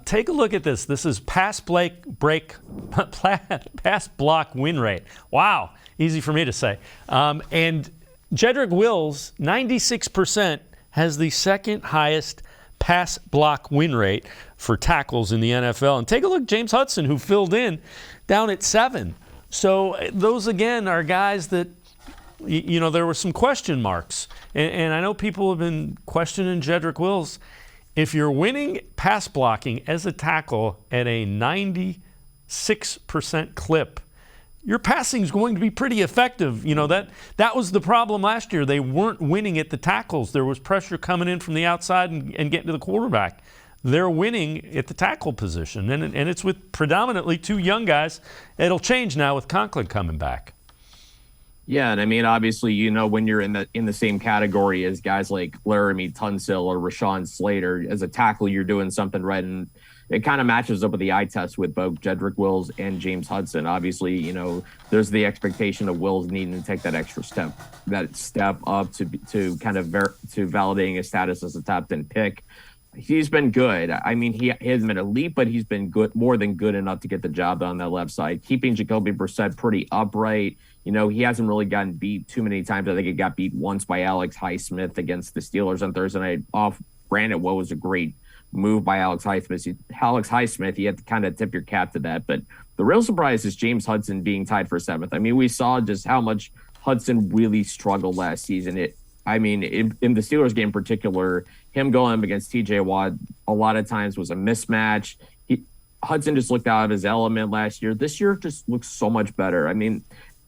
Take a look at this. This is pass block win rate. Wow, easy for me to say. And Jedrick Wills, 96%, has the second highest pass block win rate for tackles in the NFL. And take a look, James Hudson, who filled in, down at 7. So those, again, are guys that, there were some question marks. And I know people have been questioning Jedrick Wills. If you're winning pass blocking as a tackle at a 96% clip, your passing is going to be pretty effective. That was the problem last year. They weren't winning at the tackles. There was pressure coming in from the outside and getting to the quarterback. They're winning at the tackle position, and it's with predominantly 2 young guys. It'll change now with Conklin coming back. Yeah, and I mean, obviously, when you're in the same category as guys like Laramie Tunsil or Rashawn Slater, as a tackle, you're doing something right, and it kind of matches up with the eye test with both Jedrick Wills and James Hudson. Obviously, there's the expectation of Wills needing to take that extra step up to validating his status as a top 10 pick. He's been good. I mean, he hasn't been elite, but he's been good, more than good enough to get the job done on that left side, keeping Jacoby Brissett pretty upright. He hasn't really gotten beat too many times. I think he got beat once by Alex Highsmith against the Steelers on Thursday night. Granted, what was a great move by Alex Highsmith. You have to kind of tip your cap to that. But the real surprise is James Hudson being tied for 7th. I mean, we saw just how much Hudson really struggled last season. In the Steelers game in particular, him going up against TJ Watt a lot of times was a mismatch. Hudson just looked out of his element last year. This year just looks so much better. I mean,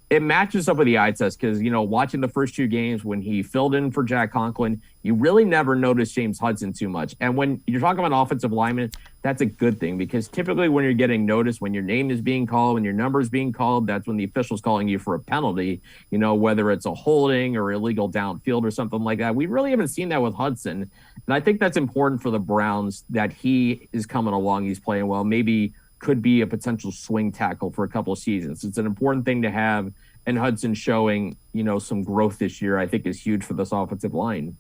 it matches up with the eye test because, watching the first 2 games when he filled in for Jack Conklin, you really never noticed James Hudson too much. And when you're talking about offensive linemen, that's a good thing because typically when you're getting noticed, when your name is being called, when your number is being called, that's when the official's calling you for a penalty, whether it's a holding or illegal downfield or something like that. We really haven't seen that with Hudson. And I think that's important for the Browns that he is coming along. He's playing well. Maybe could be a potential swing tackle for a couple of seasons. It's an important thing to have, and Hudson showing, some growth this year, I think is huge for this offensive line.